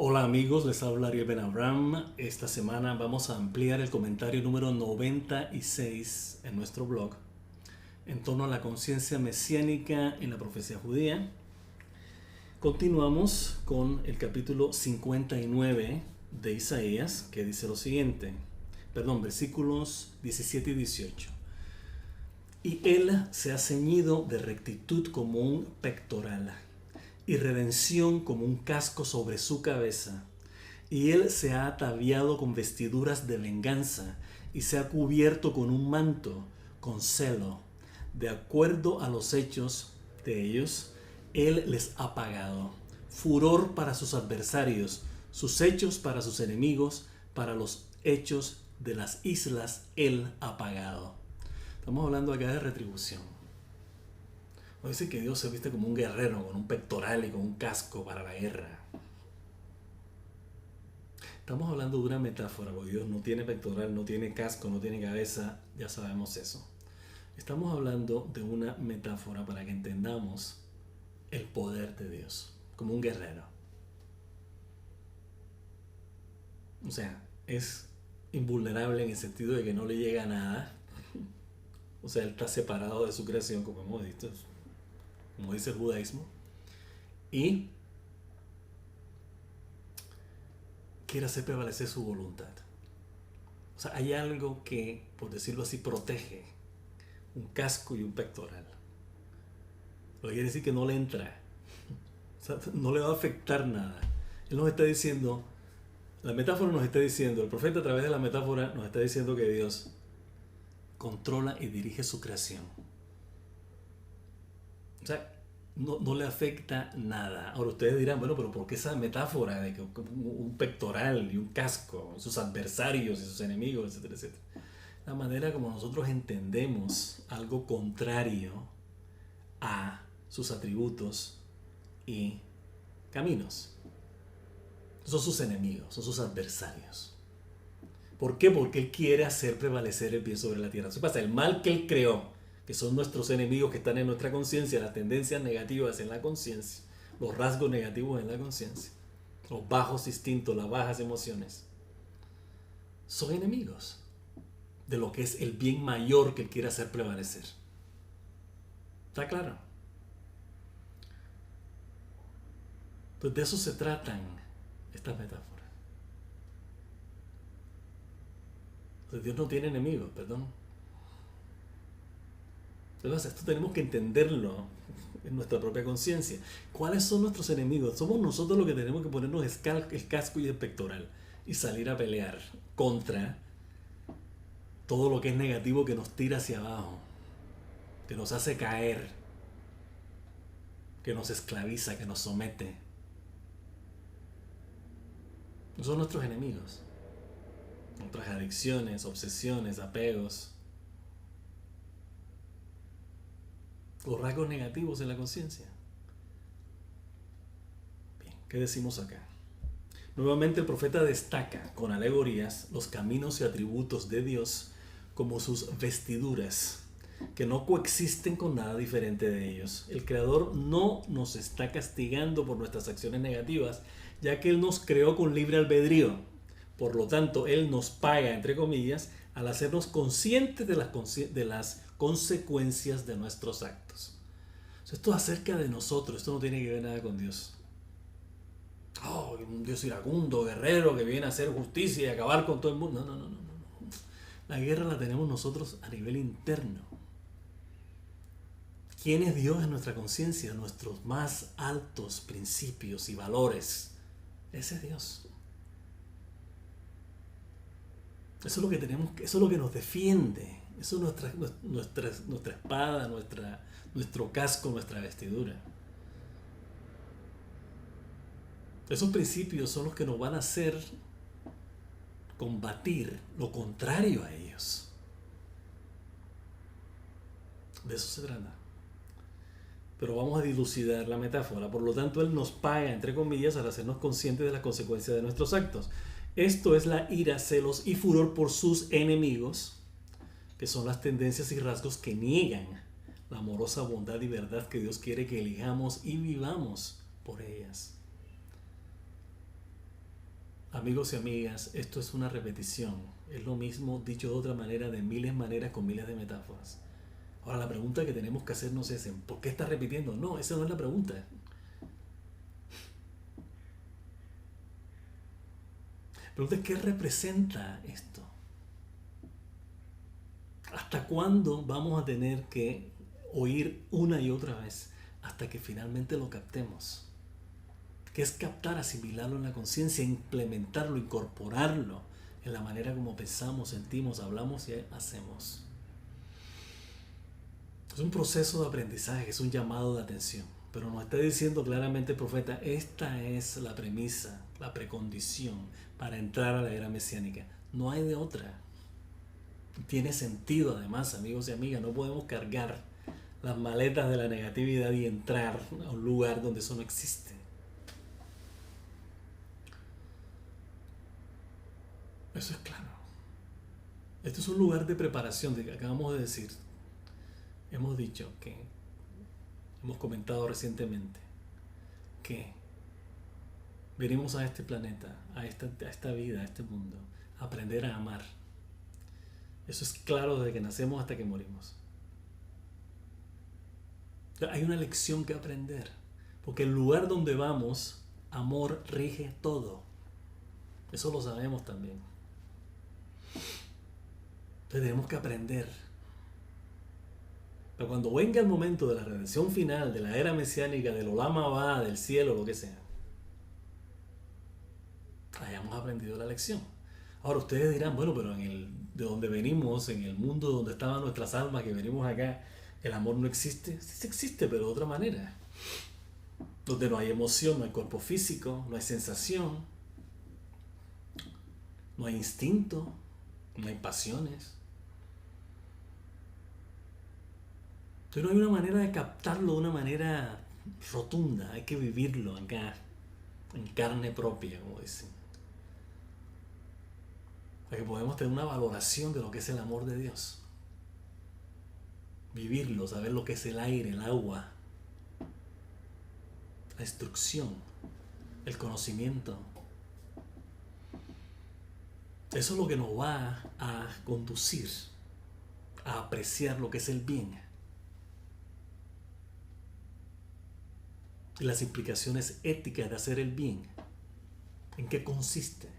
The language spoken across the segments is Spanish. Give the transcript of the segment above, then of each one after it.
Hola amigos, les habla Ariel Ben Abraham. Esta semana vamos a ampliar el comentario número 96 en nuestro blog en torno a la conciencia mesiánica en la profecía judía. Continuamos con el capítulo 59 de Isaías, que dice lo siguiente, versículos 17 y 18. Y él se ha ceñido de rectitud como un pectoral, y redención como un casco sobre su cabeza. Y él se ha ataviado con vestiduras de venganza, y se ha cubierto con un manto, con celo. De acuerdo a los hechos de ellos, él les ha pagado. Furor para sus adversarios, sus hechos para sus enemigos, para los hechos de las islas, él ha pagado. Estamos hablando acá de retribución. No dice que Dios se viste como un guerrero con un pectoral y con un casco para la guerra. Estamos hablando de una metáfora, porque Dios no tiene pectoral, no tiene casco, no tiene cabeza, ya sabemos eso. Estamos hablando de una metáfora para que entendamos el poder de Dios, como un guerrero. O sea, es invulnerable en el sentido de que no le llega nada. O sea, él está separado de su creación, como hemos visto, como dice el judaísmo, y quiere hacer prevalecer su voluntad. O sea, hay algo que, por decirlo así, protege un casco y un pectoral. Lo que quiere decir que no le entra, o sea, no le va a afectar nada. Él nos está diciendo, la metáfora nos está diciendo, el profeta a través de la metáfora nos está diciendo que Dios controla y dirige su creación. O sea, no le afecta nada. Ahora ustedes dirán, bueno, pero ¿por qué esa metáfora de que un pectoral y un casco, sus adversarios y sus enemigos, etcétera, etcétera? La manera como nosotros entendemos algo contrario a sus atributos y caminos. Son sus enemigos, son sus adversarios. ¿Por qué? Porque Él quiere hacer prevalecer el bien sobre la tierra. Eso pasa, el mal que Él creó, que son nuestros enemigos que están en nuestra conciencia, las tendencias negativas en la conciencia, los rasgos negativos en la conciencia, los bajos instintos, las bajas emociones, son enemigos de lo que es el bien mayor que Él quiere hacer prevalecer. ¿Está claro? Entonces de eso se tratan estas metáforas. Entonces Dios no tiene enemigos, perdón. Entonces esto tenemos que entenderlo en nuestra propia conciencia. ¿Cuáles son nuestros enemigos? Somos nosotros los que tenemos que ponernos el casco y el pectoral y salir a pelear contra todo lo que es negativo que nos tira hacia abajo, que nos hace caer, que nos esclaviza, que nos somete. Son nuestros enemigos. Nuestras adicciones, obsesiones, apegos. Los rasgos negativos de la conciencia. Bien, ¿qué decimos acá? Nuevamente el profeta destaca con alegorías los caminos y atributos de Dios como sus vestiduras, que no coexisten con nada diferente de ellos. El Creador no nos está castigando por nuestras acciones negativas, ya que Él nos creó con libre albedrío. Por lo tanto, Él nos paga, entre comillas, al hacernos conscientes de las consecuencias de nuestros actos. Esto es acerca de nosotros, esto no tiene que ver nada con Dios. Oh, un Dios iracundo, guerrero, que viene a hacer justicia y acabar con todo el mundo. No. La guerra la tenemos nosotros a nivel interno. ¿Quién es Dios en nuestra conciencia? Nuestros más altos principios y valores. Ese es Dios. Eso es lo que tenemos, eso es lo que nos defiende. Eso es nuestra espada, nuestro casco, nuestra vestidura. Esos principios son los que nos van a hacer combatir lo contrario a ellos. De eso se trata. Pero vamos a dilucidar la metáfora. Por lo tanto, Él nos paga, entre comillas, al hacernos conscientes de las consecuencias de nuestros actos. Esto es la ira, celos y furor por sus enemigos, que son las tendencias y rasgos que niegan la amorosa bondad y verdad que Dios quiere que elijamos y vivamos por ellas. Amigos y amigas, esto es una repetición. Es lo mismo dicho de otra manera, de miles de maneras, con miles de metáforas. Ahora la pregunta que tenemos que hacernos es, ¿por qué está repitiendo? No, esa no es la pregunta. La pregunta es, ¿qué representa esto? ¿Hasta cuándo vamos a tener que oír una y otra vez hasta que finalmente lo captemos? ¿Qué es captar, asimilarlo en la conciencia, implementarlo, incorporarlo en la manera como pensamos, sentimos, hablamos y hacemos? Es un proceso de aprendizaje, es un llamado de atención. Pero nos está diciendo claramente el profeta, esta es la premisa, la precondición para entrar a la era mesiánica. No hay de otra. Tiene sentido además, amigos y amigas, no podemos cargar las maletas de la negatividad y entrar a un lugar donde eso no existe. Eso es claro. Este es un lugar de preparación, de que acabamos de decir. Hemos dicho que, hemos comentado recientemente, que venimos a este planeta, a esta vida, a este mundo, a aprender a amar. Eso es claro desde que nacemos hasta que morimos. Hay una lección que aprender, porque el lugar donde vamos, amor rige todo. Eso lo sabemos también. Entonces tenemos que aprender. Pero cuando venga el momento de la redención final, de la era mesiánica, del Olam Abba, del cielo, lo que sea, hayamos aprendido la lección. Ahora ustedes dirán, bueno, pero de donde venimos, en el mundo donde estaban nuestras almas, que venimos acá, ¿el amor no existe? Sí existe, pero de otra manera. Donde no hay emoción, no hay cuerpo físico, no hay sensación, no hay instinto, no hay pasiones. Entonces no hay una manera de captarlo de una manera rotunda, hay que vivirlo acá, en carne propia, como dicen. Para que podamos tener una valoración de lo que es el amor de Dios. Vivirlo, saber lo que es el aire, el agua, la instrucción, el conocimiento. Eso es lo que nos va a conducir a apreciar lo que es el bien. Y las implicaciones éticas de hacer el bien. ¿En qué consiste?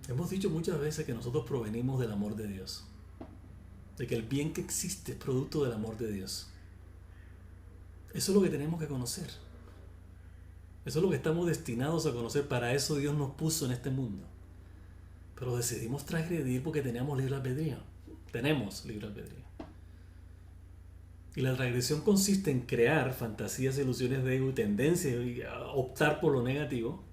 Hemos dicho muchas veces que nosotros provenimos del amor de Dios. De que el bien que existe es producto del amor de Dios. Eso es lo que tenemos que conocer. Eso es lo que estamos destinados a conocer. Para eso Dios nos puso en este mundo. Pero decidimos transgredir porque teníamos libre albedrío. Tenemos libre albedrío. Y la transgresión consiste en crear fantasías, ilusiones de ego y tendencias y optar por lo negativo,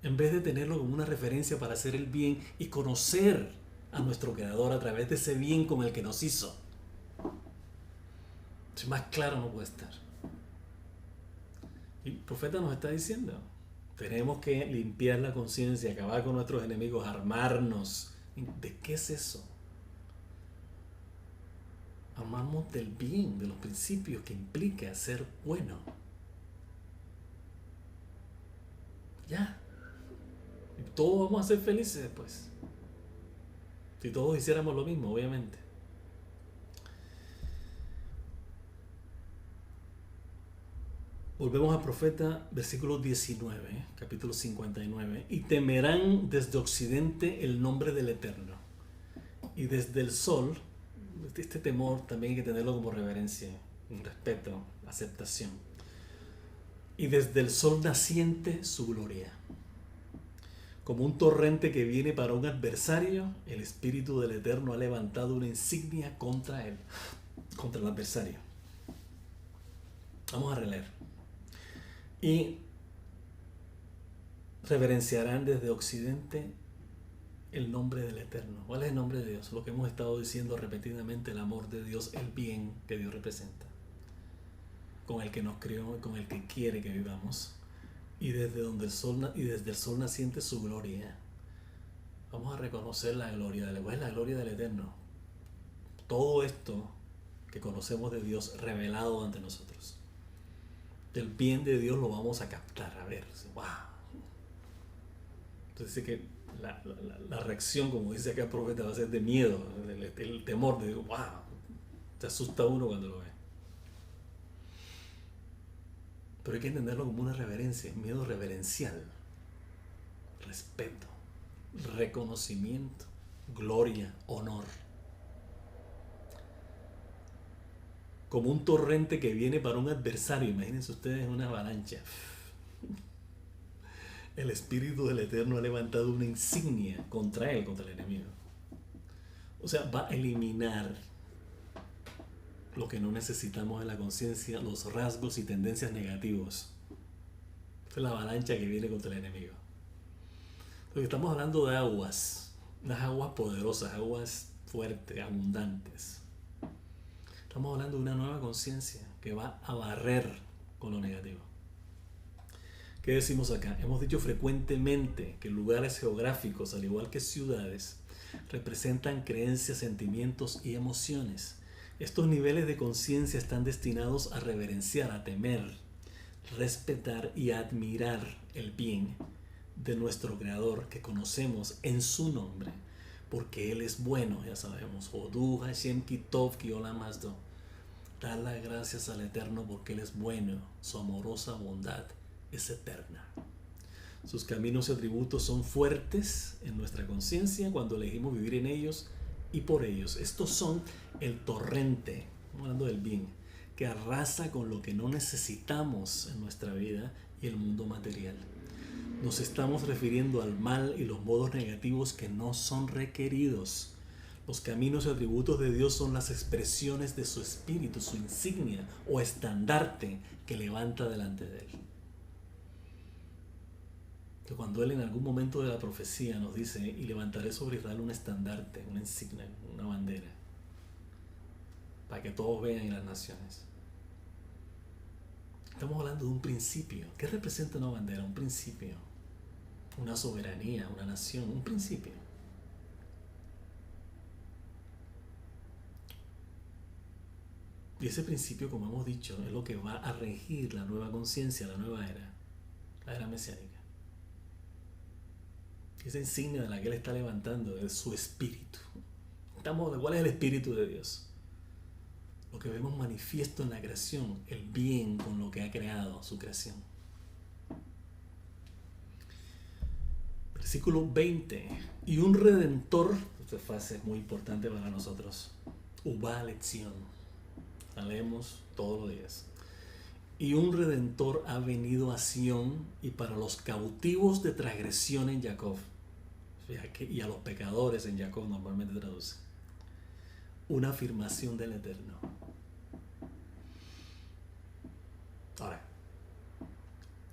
en vez de tenerlo como una referencia para hacer el bien y conocer a nuestro Creador a través de ese bien con el que nos hizo. Si más claro no puede estar. Y el profeta nos está diciendo, tenemos que limpiar la conciencia, acabar con nuestros enemigos, armarnos. ¿De qué es eso? Armarnos del bien, de los principios que implica ser bueno. Ya. Y todos vamos a ser felices después. Si todos hiciéramos lo mismo, obviamente. Volvemos al profeta, versículo 19, capítulo 59. Y temerán desde occidente el nombre del Eterno. Y desde el sol, este temor también hay que tenerlo como reverencia, un respeto, aceptación. Y desde el sol naciente su gloria. Como un torrente que viene para un adversario, el Espíritu del Eterno ha levantado una insignia contra él, contra el adversario. Vamos a releer. Y reverenciarán desde occidente el nombre del Eterno. ¿Cuál es el nombre de Dios? Lo que hemos estado diciendo repetidamente, el amor de Dios, el bien que Dios representa, con el que nos creó y con el que quiere que vivamos. Y desde el sol naciente su gloria. Vamos a reconocer la gloria del ¿cuál es la gloria del Eterno? Todo esto que conocemos de Dios revelado ante nosotros. El bien de Dios lo vamos a captar, a ver, wow. Entonces dice que la reacción, como dice acá el profeta, va a ser de miedo, el temor, de wow, te asusta uno cuando lo ve. Pero hay que entenderlo como una reverencia, miedo reverencial, respeto, reconocimiento, gloria, honor. Como un torrente que viene para un adversario, imagínense ustedes una avalancha. El Espíritu del Eterno ha levantado una insignia contra él, contra el enemigo. O sea, va a eliminar lo que no necesitamos en la conciencia, los rasgos y tendencias negativos. Esa es la avalancha que viene contra el enemigo. Porque estamos hablando de aguas, unas aguas poderosas, aguas fuertes, abundantes. Estamos hablando de una nueva conciencia que va a barrer con lo negativo. ¿Qué decimos acá? Hemos dicho frecuentemente que lugares geográficos, al igual que ciudades, representan creencias, sentimientos y emociones. Estos niveles de conciencia están destinados a reverenciar, a temer, respetar y admirar el bien de nuestro Creador que conocemos en su nombre, porque Él es bueno, ya sabemos. Hodú Hashem Kitov Ki Olam Hasdo. Dar las gracias al Eterno porque Él es bueno, su amorosa bondad es eterna. Sus caminos y atributos son fuertes en nuestra conciencia cuando elegimos vivir en ellos y por ellos. Estos son el torrente, hablando del bien, que arrasa con lo que no necesitamos en nuestra vida y el mundo material. Nos estamos refiriendo al mal y los modos negativos que no son requeridos. Los caminos y atributos de Dios son las expresiones de su espíritu, su insignia o estandarte que levanta delante de Él. Que cuando Él en algún momento de la profecía nos dice, y levantaré sobre Israel un estandarte, una insignia, una bandera, para que todos vean en las naciones. Estamos hablando de un principio. ¿Qué representa una bandera? Un principio, una soberanía, una nación, un principio. Y ese principio, como hemos dicho, es lo que va a regir la nueva conciencia, la nueva era, la era mesiánica. Esa insignia de la que Él está levantando es su espíritu. ¿Cuál es el espíritu de Dios? Lo que vemos manifiesto en la creación, el bien con lo que ha creado su creación. Versículo 20. Y un redentor, esta frase es muy importante para nosotros, Ubá lección, la leemos todos los días. Y un redentor ha venido a Sión y para los cautivos de transgresión en Jacob, y a los pecadores en Jacob normalmente traduce, una afirmación del Eterno. Ahora,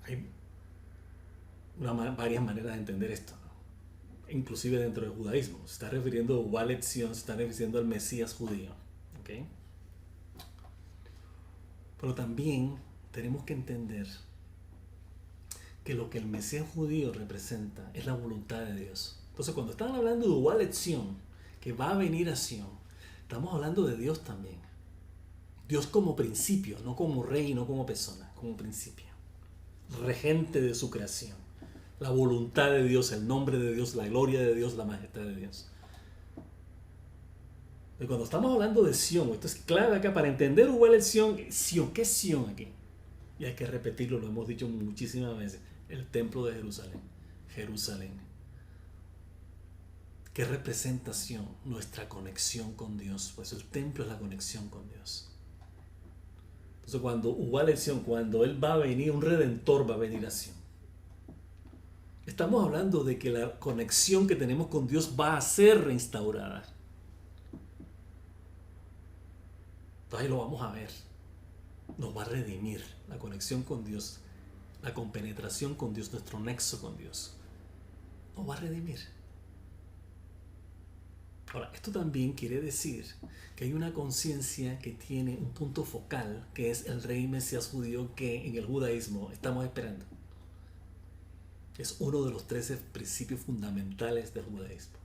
hay varias maneras de entender esto, ¿no? Inclusive dentro del judaísmo. Se está refiriendo a Ubá lección, se está refiriendo al Mesías judío. ¿Okay? Pero también tenemos que entender que lo que el Mesías judío representa es la voluntad de Dios. Entonces, cuando están hablando de Ubá lección, que va a venir a Sión, estamos hablando de Dios también. Dios como principio, no como rey, no como persona, como principio. Regente de su creación. La voluntad de Dios, el nombre de Dios, la gloria de Dios, la majestad de Dios. Y cuando estamos hablando de Sión, esto es clave acá para entender Ubá lección. Sión, ¿qué es Sión aquí? Y hay que repetirlo, lo hemos dicho muchísimas veces. El templo de Jerusalén. Jerusalén. ¿Qué representación? Nuestra conexión con Dios. Pues el templo es la conexión con Dios. Entonces cuando Ubá lección, cuando Él va a venir, un redentor va a venir a Sión. Estamos hablando de que la conexión que tenemos con Dios va a ser reinstaurada. Entonces ahí lo vamos a ver. Nos va a redimir la conexión con Dios, la compenetración con Dios, nuestro nexo con Dios. Nos va a redimir. Ahora, esto también quiere decir que hay una conciencia que tiene un punto focal, que es el rey Mesías judío que en el judaísmo estamos esperando. Es uno de los 13 principios fundamentales del judaísmo.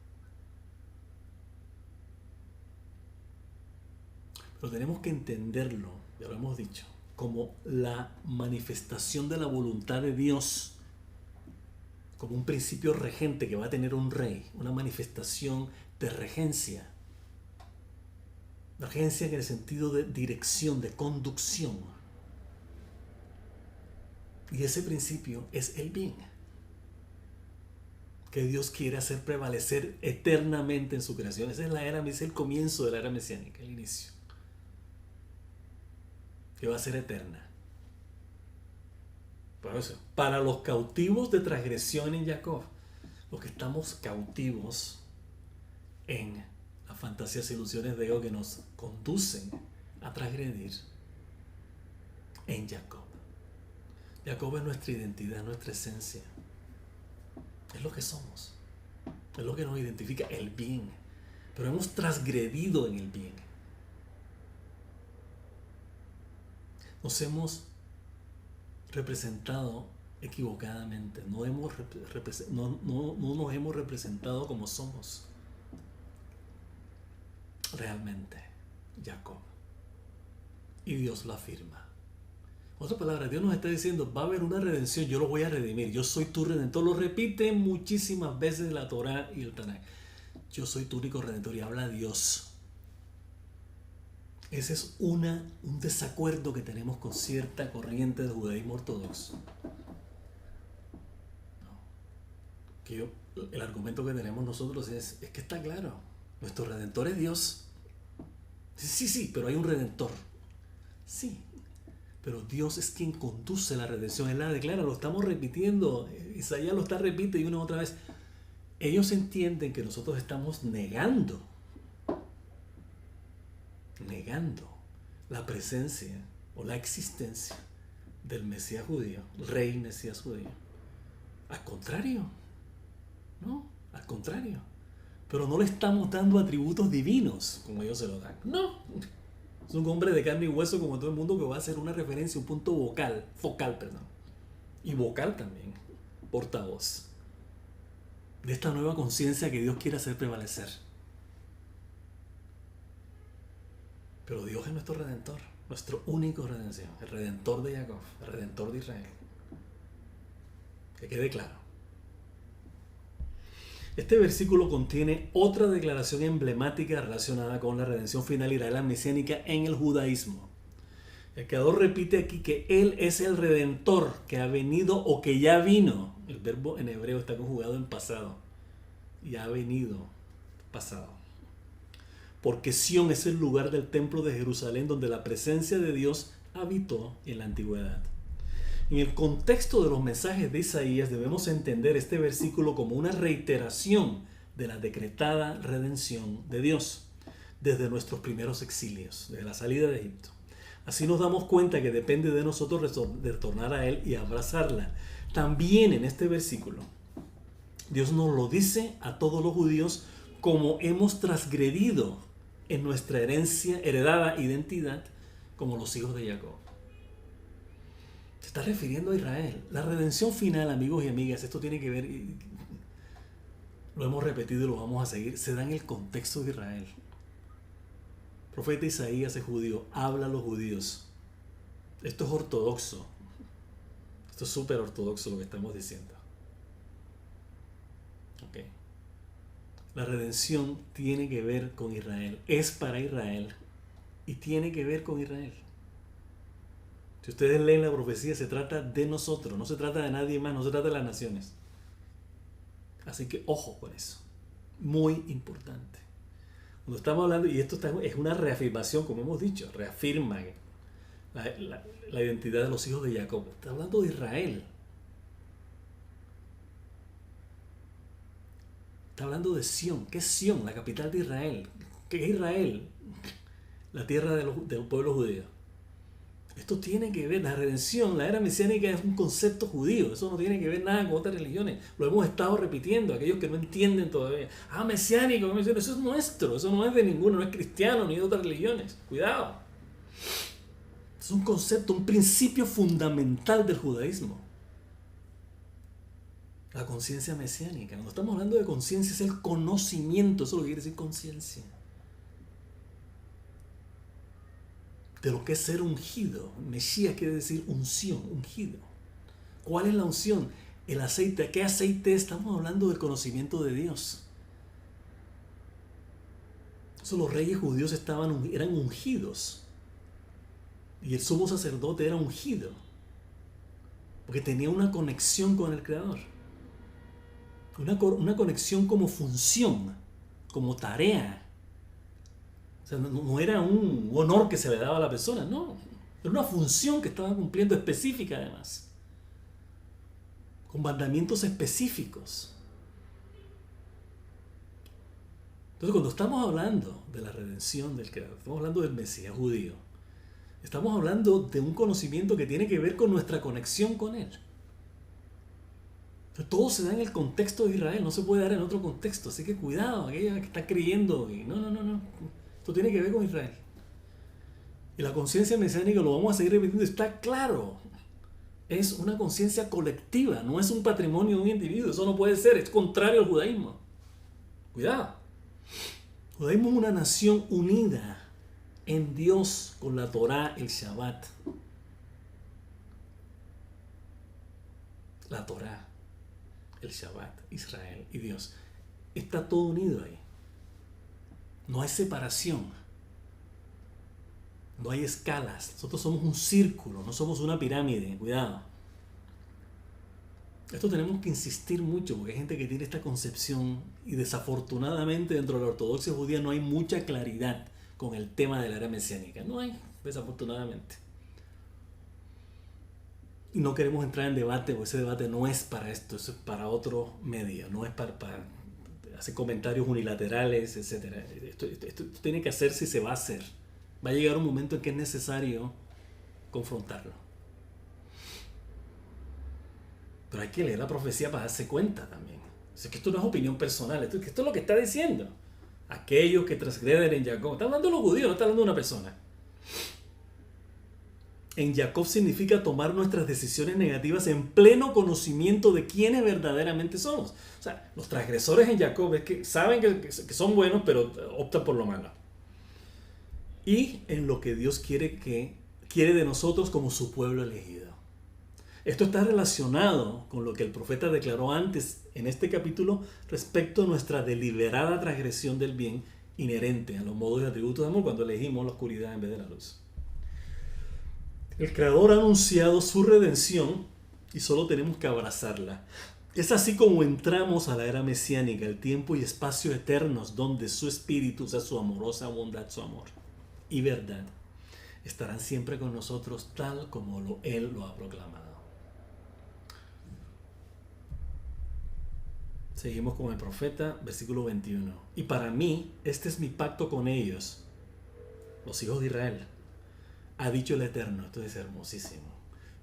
Pero tenemos que entenderlo, ya lo hemos dicho, como la manifestación de la voluntad de Dios, como un principio regente que va a tener un rey, una manifestación de regencia. Regencia en el sentido de dirección, de conducción. Y ese principio es el bien, que Dios quiere hacer prevalecer eternamente en su creación. Esa es la era, es el comienzo de la era mesiánica, el inicio, que va a ser eterna. Por eso, para los cautivos de transgresión en Jacob, los que estamos cautivos en las fantasías e ilusiones de ego que nos conducen a transgredir, en Jacob. Jacob es nuestra identidad, nuestra esencia. Es lo que somos. Es lo que nos identifica, el bien. Pero hemos transgredido en el bien. Nos hemos representado equivocadamente. No nos hemos representado como somos realmente, Jacob. Y Dios lo afirma. En otras palabras, Dios nos está diciendo, va a haber una redención, yo lo voy a redimir, yo soy tu redentor. Lo repite muchísimas veces la Torá y el Tanaj. Yo soy tu único redentor, y habla Dios. Ese es un desacuerdo que tenemos con cierta corriente del judaísmo ortodoxo. El argumento que tenemos nosotros es que está claro, nuestro redentor es Dios. Sí, pero hay un redentor. Sí, pero Dios es quien conduce la redención, Él la declara, lo estamos repitiendo, Isaías lo repite y una y otra vez. Ellos entienden que nosotros estamos negando la presencia o la existencia del Mesías judío, el rey Mesías judío. Al contrario, pero no le estamos dando atributos divinos como ellos se lo dan. No, es un hombre de carne y hueso como todo el mundo, que va a hacer una referencia, un punto focal, y vocal también, portavoz de esta nueva conciencia que Dios quiere hacer prevalecer. Pero Dios es nuestro redentor, nuestro único redención, el redentor de Jacob, el redentor de Israel. Que quede claro. Este versículo contiene otra declaración emblemática relacionada con la redención final y la era mesiánica en el judaísmo. El creador repite aquí que Él es el redentor que ha venido o que ya vino. El verbo en hebreo está conjugado en pasado. Ya ha venido, pasado. Porque Sión es el lugar del templo de Jerusalén donde la presencia de Dios habitó en la antigüedad. En el contexto de los mensajes de Isaías debemos entender este versículo como una reiteración de la decretada redención de Dios desde nuestros primeros exilios, desde la salida de Egipto. Así nos damos cuenta que depende de nosotros retornar a Él y abrazarla. También en este versículo, Dios nos lo dice a todos los judíos como hemos transgredido en nuestra heredada identidad como los hijos de Jacob. Se está refiriendo a Israel. La redención final, amigos y amigas, esto tiene que ver, lo hemos repetido y lo vamos a seguir, se da en el contexto de Israel. El profeta Isaías es judío, habla a los judíos. Esto es ortodoxo. Esto es súper ortodoxo lo que estamos diciendo. Ok. La redención tiene que ver con Israel, es para Israel y tiene que ver con Israel. Si ustedes leen la profecía, se trata de nosotros, no se trata de nadie más, no se trata de las naciones. Así que ojo con eso, muy importante. Cuando estamos hablando, y esto es una reafirmación, como hemos dicho, reafirma la identidad de los hijos de Jacob. Está hablando de Israel. Está hablando de Sión. ¿Qué es Sión? La capital de Israel. ¿Qué es Israel? La tierra del pueblo judío. Esto tiene que ver, la redención, la era mesiánica es un concepto judío. Eso no tiene que ver nada con otras religiones. Lo hemos estado repitiendo, aquellos que no entienden todavía. Mesiánico, eso es nuestro, eso no es de ninguno, no es cristiano ni de otras religiones. Cuidado. Es un concepto, un principio fundamental del judaísmo. La conciencia mesiánica. Cuando estamos hablando de conciencia es el conocimiento, eso es lo que quiere decir conciencia. de lo que es ser ungido. Mesías quiere decir unción, ungido. ¿Cuál es la unción? El aceite. ¿Qué aceite? Estamos hablando del conocimiento de Dios. Los reyes judíos eran ungidos. Y el sumo sacerdote era ungido. Porque tenía una conexión con el Creador. Una conexión como función, como tarea. O sea, no era un honor que se le daba a la persona, no. Era una función que estaba cumpliendo específica además. Con mandamientos específicos. Entonces, cuando estamos hablando de la redención del Creador, estamos hablando del Mesías judío, estamos hablando de un conocimiento que tiene que ver con nuestra conexión con Él. Entonces, todo se da en el contexto de Israel, no se puede dar en otro contexto. Así que cuidado, aquella que está creyendo. No. Esto tiene que ver con Israel. Y la conciencia mesiánica, lo vamos a seguir repitiendo, está claro. Es una conciencia colectiva, no es un patrimonio de un individuo. Eso no puede ser, es contrario al judaísmo. Cuidado. El judaísmo es una nación unida en Dios con la Torá, el Shabbat. La Torá, el Shabbat, Israel y Dios. Está todo unido ahí. No hay separación. No hay escalas. Nosotros somos un círculo, no somos una pirámide. Cuidado. Esto tenemos que insistir mucho porque hay gente que tiene esta concepción y desafortunadamente dentro de la ortodoxia judía no hay mucha claridad con el tema de la era mesiánica. No hay, desafortunadamente. Y no queremos entrar en debate porque ese debate no es para esto, eso es para otro medio, no es para hacer comentarios unilaterales, etc. Esto tiene que hacerse y se va a hacer. Va a llegar un momento en que es necesario confrontarlo. Pero hay que leer la profecía para darse cuenta también. O sea, que esto no es opinión personal, esto es lo que está diciendo. Aquellos que transgreden en Jacob. Está hablando de los judíos, no está hablando de una persona. En Jacob significa tomar nuestras decisiones negativas en pleno conocimiento de quiénes verdaderamente somos. O sea, los transgresores en Jacob es que saben que son buenos, pero optan por lo malo. Y en lo que Dios quiere de nosotros como su pueblo elegido. Esto está relacionado con lo que el profeta declaró antes en este capítulo respecto a nuestra deliberada transgresión del bien inherente a los modos y atributos de amor cuando elegimos la oscuridad en vez de la luz. El Creador ha anunciado su redención y solo tenemos que abrazarla. Es así como entramos a la era mesiánica, el tiempo y espacio eternos donde su espíritu, o sea, su amorosa bondad, su amor y verdad, estarán siempre con nosotros tal como Él lo ha proclamado. Seguimos con el profeta, versículo 21. Y para mí, este es mi pacto con ellos, los hijos de Israel. Ha dicho el Eterno, esto es hermosísimo.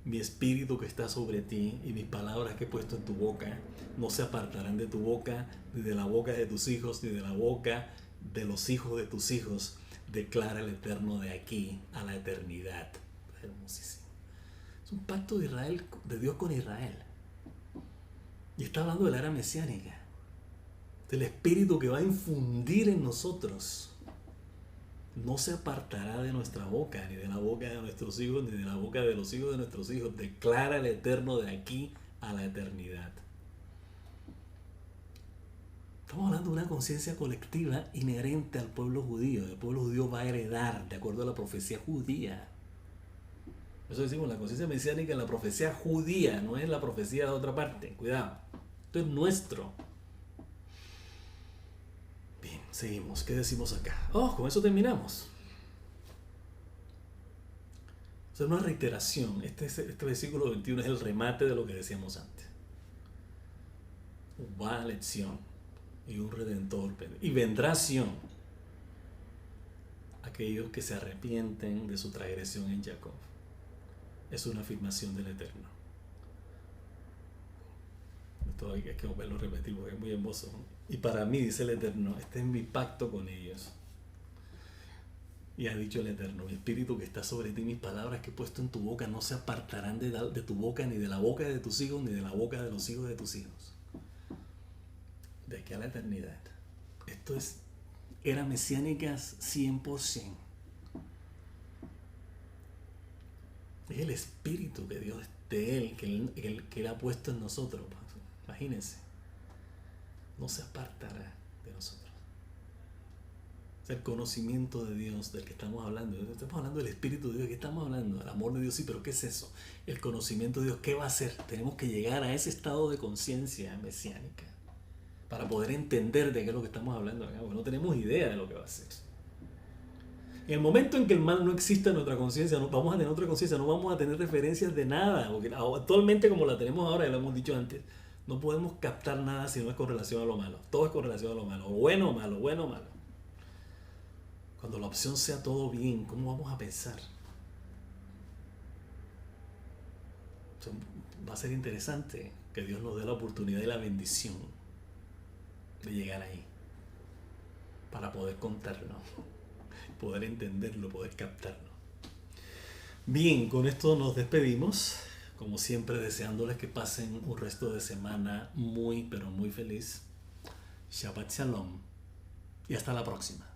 Mi espíritu que está sobre ti y mis palabras que he puesto en tu boca no se apartarán de tu boca, ni de la boca de tus hijos, ni de la boca de los hijos de tus hijos, declara el Eterno de aquí a la eternidad. Es hermosísimo. Es un pacto de Israel, de Dios con Israel. Y está hablando de la era mesiánica, del espíritu que va a infundir en nosotros. No se apartará de nuestra boca, ni de la boca de nuestros hijos, ni de la boca de los hijos de nuestros hijos. Declara el Eterno de aquí a la eternidad. Estamos hablando de una conciencia colectiva inherente al pueblo judío. El pueblo judío va a heredar, de acuerdo a la profecía judía. Eso decimos, la conciencia mesiánica es la profecía judía, no es la profecía de otra parte. Cuidado, esto es nuestro. Bien, seguimos. ¿Qué decimos acá? Con eso terminamos. O sea, una reiteración. Este versículo 21 es el remate de lo que decíamos antes. Va lección y un redentor. Y vendrá Sión. Aquellos que se arrepienten de su transgresión en Jacob. Es una afirmación del Eterno. Esto hay que volverlo a repetir porque es muy hermoso. Y para mí, dice el Eterno, este es mi pacto con ellos. Y ha dicho el Eterno, mi espíritu que está sobre ti, mis palabras que he puesto en tu boca no se apartarán de tu boca, ni de la boca de tus hijos, ni de la boca de los hijos de tus hijos. De aquí a la eternidad. Esto es era mesiánicas 100%. Es el espíritu que Dios de Él, que Él ha puesto en nosotros. Imagínense. No se apartará de nosotros. Es el conocimiento de Dios del que estamos hablando. Estamos hablando del Espíritu de Dios. ¿De qué estamos hablando? El amor de Dios, sí, pero ¿qué es eso? El conocimiento de Dios. ¿Qué va a hacer? Tenemos que llegar a ese estado de conciencia mesiánica para poder entender de qué es lo que estamos hablando acá, porque no tenemos idea de lo que va a hacer. En el momento en que el mal no exista en nuestra conciencia, no vamos a tener otra conciencia, no vamos a tener referencias de nada, porque actualmente como la tenemos ahora, ya lo hemos dicho antes, no podemos captar nada si no es con relación a lo malo. Todo es con relación a lo malo, bueno o malo, bueno o malo. Cuando la opción sea todo bien, ¿cómo vamos a pensar? Va a ser interesante que Dios nos dé la oportunidad y la bendición de llegar ahí para poder contarlo, poder entenderlo, poder captarlo. Bien, con esto nos despedimos, como siempre deseándoles que pasen un resto de semana muy pero muy feliz. Shabbat Shalom y hasta la próxima.